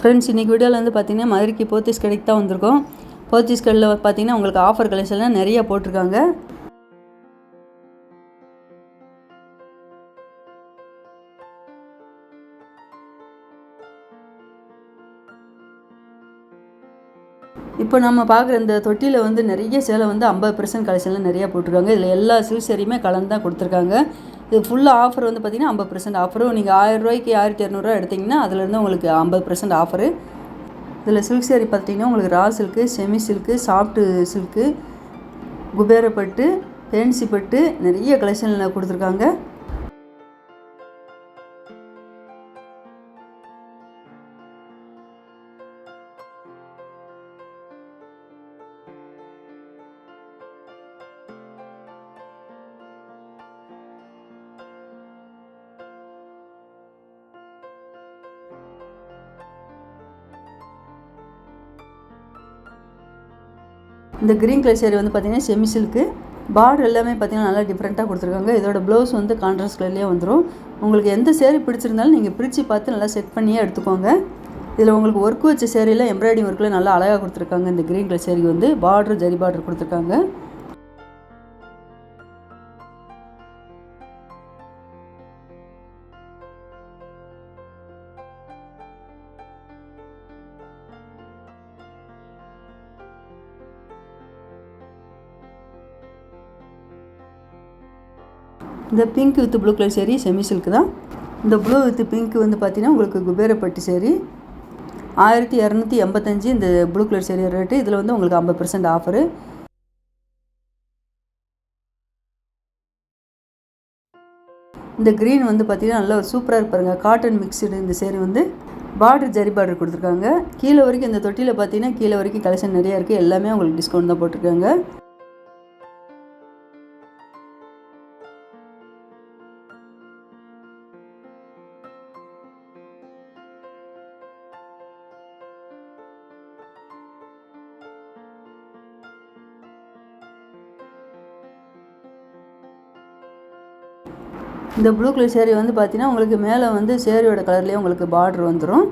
Friends, இன்றைக்கி வீடியோவில் வந்து பார்த்திங்கன்னா மதுரைக்கு போத்தீஸ் கடைக்கு தான் வந்திருக்கோம். போத்தீஸ் கடையில் பார்த்திங்கன்னா உங்களுக்கு ஆஃபர் கலெக்ஷன்லாம் நிறையா போட்டிருக்காங்க. இப்போ நம்ம பார்க்குற இந்த தொட்டியில் வந்து நிறைய சேலை வந்து 50% கலெக்ஷன்லாம் நிறையா போட்டிருக்காங்க. இதில் எல்லா சில்க் சாரியுமே கலந்து தான் கொடுத்துருக்காங்க. இது ஃபுல்லாக ஆஃபர் வந்து பார்த்திங்கன்னா 50% ஆஃபரும். நீங்கள் 1000 ரூபாய்க்கு 1200 எடுத்திங்கன்னா அதுலேருந்து உங்களுக்கு 50% ஆஃபரு. இதில் சில்க் சாரி பார்த்திங்கன்னா உங்களுக்கு raw silk, semi silk, soft silk, குபேரப்பட்டு, ஃபேன்சி பட்டு நிறைய கலெக்ஷனில் கொடுத்துருக்காங்க. இந்த க்ரீன் கலர் சேரீ வந்து பார்த்திங்கன்னா செமி சில்க்கு, பார்டர் எல்லாமே பார்த்திங்கன்னா நல்லா டிஃப்ரெண்ட்டாக கொடுத்துருக்காங்க. இதோட ப்ளவுஸ் வந்து கான்ட்ராஸ்ட் கலர்லேயே வந்துடும். உங்களுக்கு எந்த சேரீ பிடிச்சிருந்தாலும் நீங்கள் பிரித்து பார்த்து நல்லா செட் பண்ணியே எடுத்துக்கோங்க. இதில் உங்களுக்கு ஒர்க் வச்ச சேரீயில் எம்ப்ராய்டிங் ஒர்க்கில் நல்லா அழகாக கொடுத்துருக்காங்க. இந்த க்ரீன் கலர் சேரீ வந்து பார்டர் ஜரி பார்டர் கொடுத்துருக்காங்க. இந்த pink with blue colour sari semi silk தான். இந்த ப்ளூ வித் பிங்க் வந்து பார்த்திங்கன்னா உங்களுக்கு குபேரப்பட்டு சேரீ 1285. இந்த ப்ளூ கலர் சேரீ ரேட்டு. இதில் வந்து உங்களுக்கு 50% ஆஃபரு. இந்த க்ரீன் வந்து பார்த்திங்கன்னா நல்லா ஒரு சூப்பராக இருப்பாருங்க. Cotton mixed. இந்த சேரீ வந்து பார்டர் ஜரி பார்டர் கொடுத்துருக்காங்க. கீழே வரைக்கும் இந்த தொட்டியில் பார்த்திங்கன்னா கீழே வரைக்கும் கலெக்ஷன் நிறையா இருக்குது. எல்லாமே உங்களுக்கு டிஸ்கவுண்ட் தான் போட்டிருக்காங்க. இந்த ப்ளூ கலர் சேரீ வந்து பார்த்திங்கன்னா உங்களுக்கு மேலே வந்து சேரீயோட கலர்லேயே உங்களுக்கு பார்டர் வந்துடும்.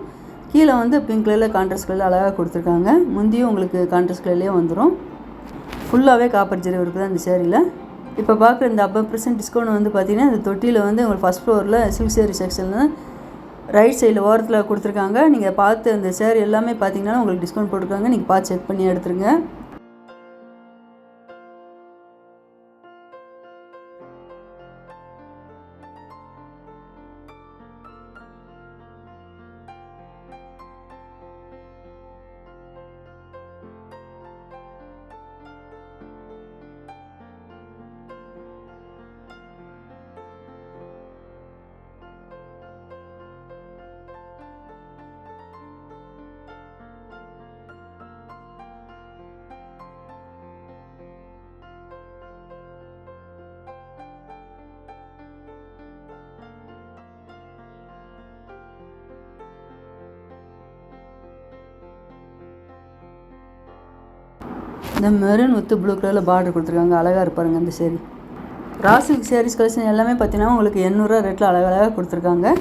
கீழே வந்து பிங்க் கலரில் கான்ட்ராஸ்ட் கலரில் அழகாக கொடுத்துருக்காங்க. முந்தியும் உங்களுக்கு கான்ட்ராஸ்ட் கலர்லேயே வந்துடும். ஃபுல்லாகவே காப்பர் ஜரி இருக்குது அந்த சேரீயில். இப்போ பார்க்குற இந்த 50% டிஸ்கவுண்ட் வந்து பார்த்திங்கன்னா இந்த தொட்டியில் வந்து உங்களுக்கு ஃபஸ்ட் ஃப்ளோரில் சில்க் சேரீ செக்ஷனில் ரைட் சைடில் ஓரத்தில் கொடுத்துருக்காங்க. நீங்கள் பார்த்து அந்த சேரீ எல்லாமே பார்த்திங்கன்னா உங்களுக்கு டிஸ்கவுண்ட் போட்டிருக்காங்க. நீங்கள் பார்த்து செக் பண்ணி எடுத்துருங்க. இந்த மெரூன் வித் ப்ளூ கலரில் பார்டர் கொடுத்துருக்காங்க. அழகாக இருப்பாருங்க இந்த sari. Raw silk saris collection எல்லாமே பார்த்தீங்கன்னா உங்களுக்கு 800 ரேட்டில் அழகாக கொடுத்துருக்காங்க.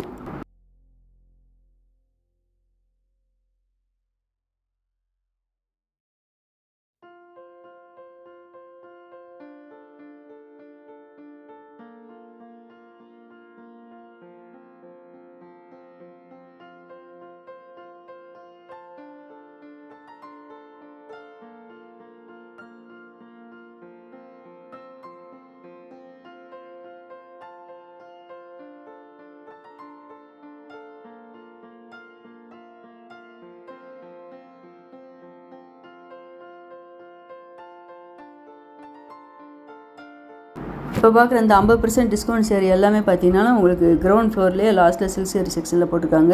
இப்போ பார்க்குற இந்த 50% டிஸ்கவுண்ட் சேரீ எல்லாமே பார்த்தீங்கன்னா உங்களுக்கு கிரவுண்ட் ஃப்ளோர்லேயே லாஸ்ட்டில் சில்க் சேரீ செக்ஷனில் போட்டிருக்காங்க.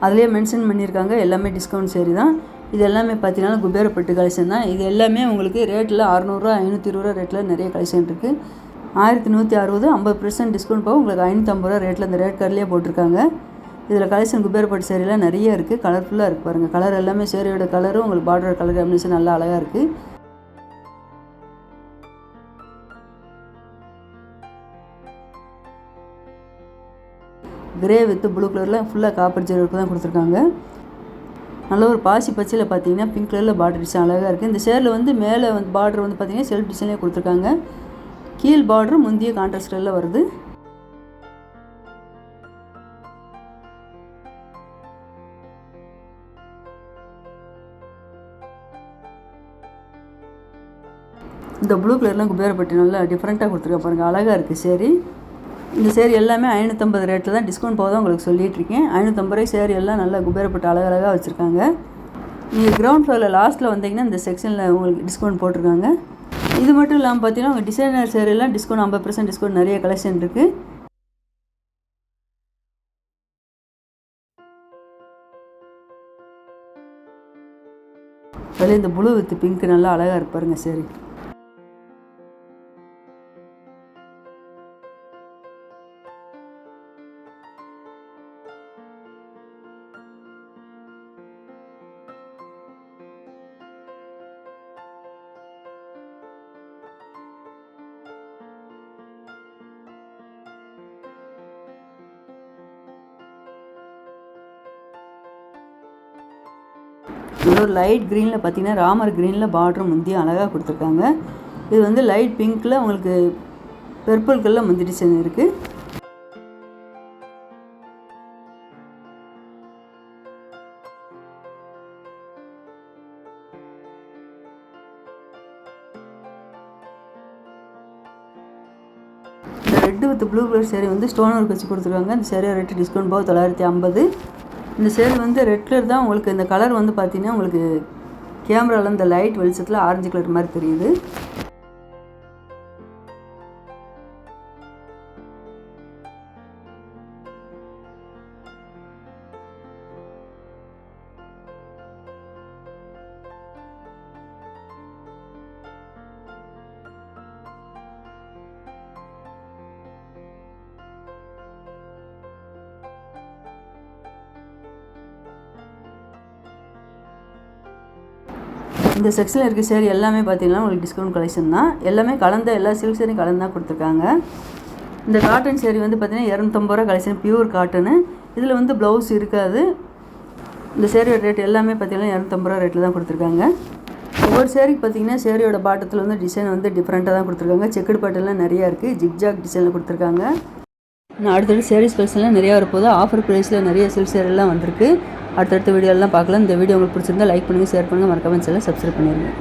அதிலே மென்ஷன் பண்ணியிருக்காங்க. எல்லாமே டிஸ்கவுண்ட் சேரீ தான். இது எல்லாமே பார்த்தீங்கன்னா குபேரப்பட்டு கலெக்ஷன் தான். இது எல்லாமே உங்களுக்கு ரேட்டில் 600 520 ரேட்டில் நிறைய கலெக்ஷன் இருக்குது. 1160 50% டிஸ்கவுண்ட் போக உங்களுக்கு 550 ரேட்டில் இந்த ரேட் கார்ட்லேயே போட்டிருக்காங்க. இதில் கலெக்ஷன் குபேரப்பட்டு சேரீலாம் நிறைய இருக்குது. கலர்ஃபுல்லாக இருக்குது பாருங்கள். கலர் எல்லாமே சேரீயோட கலரும் உங்களுக்கு பார்டரோட கலர் காம்பினேஷன் நல்லா அழகாக இருக்குது. கிரே வித் ப்ளூ கலரில் ஃபுல்லாக காப்பர் ஜரி ஒர்க்கு தான் கொடுத்துருக்காங்க. நல்ல ஒரு பாசி பச்சையில் பார்த்தீங்கன்னா பிங்க் கலரில் பார்டர் டிசைன் அழகாக இருக்குது. இந்த சேரில் வந்து மேலே வந்து பார்டர் வந்து பார்த்திங்கன்னா செல்ஃப் டிசைன்லேயே கொடுத்துருக்காங்க. கீழ் பார்டரும் முந்திய கான்ட்ராஸ்ட் கலரில் வருது. இந்த ப்ளூ கலர்லாம் குபேரப்பட்டி நல்லா டிஃப்ரெண்ட்டாக கொடுத்துருக்கா பாருங்கள், அழகாக இருக்குது சேரீ. இந்த சேரீ எல்லாமே 550 ரேட்டில் தான் டிஸ்கவுண்ட் போக தான் உங்களுக்கு சொல்லிகிட்ருக்கேன். 550 ரூபாய் சேரீ எல்லாம் நல்லா குபேரப்பட்டு அழகழகாக வச்சுருக்காங்க. நீங்கள் கிரவுண்ட் ஃப்ளோரில் லாஸ்ட்டில் வந்தீங்கன்னா இந்த செக்ஷனில் உங்களுக்கு டிஸ்கவுண்ட் போட்டிருக்காங்க. இது மட்டும் இல்லாமல் பார்த்தீங்கன்னா உங்கள் டிசைனர் சேரீலாம் டிஸ்கவுண்ட் 50% டிஸ்கவுண்ட் நிறைய கலெக்ஷன் இருக்குது. அதில் இந்த ப்ளூ வித் பிங்க் நல்லா அழகாக இருப்பாருங்க சேரீ. இது ஒரு லைட் க்ரீனில் பார்த்தீங்கன்னா ராமர் க்ரீனில் பார்டர் முந்தியும் அழகாக கொடுத்துருக்காங்க. இது வந்து லைட் பிங்க்கில் உங்களுக்கு பர்பிள் கலரில் முந்தி டிசைன் இருக்குது. இந்த red with blue colour sari வந்து ஸ்டோன் ஒர்க் வச்சு கொடுத்துருக்காங்க. இந்த சேரீ ரேட்டு டிஸ்கவுண்ட் போக 950. இந்த சேரீ வந்து ரெட் கலர் தான். உங்களுக்கு இந்த கலர் வந்து பார்த்தீங்கன்னா உங்களுக்கு கேமராவில் இந்த லைட் வெளிச்சத்தில் ஆரஞ்சு கலர் மாதிரி தெரியுது. இந்த செக்ஷனில் இருக்க சேரீ எல்லாமே பார்த்தீங்கன்னா உங்களுக்கு டிஸ்கவுண்ட் கலெக்ஷன் தான். எல்லாமே கலந்த எல்லா சில்க் சேரீயும் கலந்து தான் கொடுத்துருக்காங்க. இந்த காட்டன் சேரீ வந்து பார்த்தீங்கன்னா 250 ரூபா கலெக்ஷன், பியூர் காட்டனு. இதில் வந்து ப்ளவுஸ் இருக்காது. இந்த சேரீயோட ரேட் எல்லாமே பார்த்தீங்கன்னா 250 ரூபா ரேட்டில் தான் கொடுத்துருக்காங்க. ஒவ்வொரு சேரீக்கு பார்த்தீங்கன்னா சேரீயோட பாட்டத்தில் வந்து டிசைன் வந்து டிஃப்ரெண்ட்டாக தான் கொடுத்துருக்காங்க. செக்குடு பாட்டெல்லாம் நிறையா இருக்குது. ஜிக்ஜாக் டிசைனில் கொடுத்துருக்காங்க. நான் அடுத்தடுத்து சேரீஸ் கலெக்ஷன்லாம் நிறையா வரப்போது. ஆஃபர் ப்ரைஸில் நிறைய சில்க் சேரீலாம் வந்திருக்கு. அடுத்தடுத்த வீடியோலாம் பார்க்கலாம். இந்த வீடியோ உங்களுக்கு பிடிச்சிருந்தா லைக் பண்ணுங்கள், ஷேர் பண்ணுங்கள், மறக்காம சேனலை சப்ஸ்கிரைப் பண்ணிடுங்க.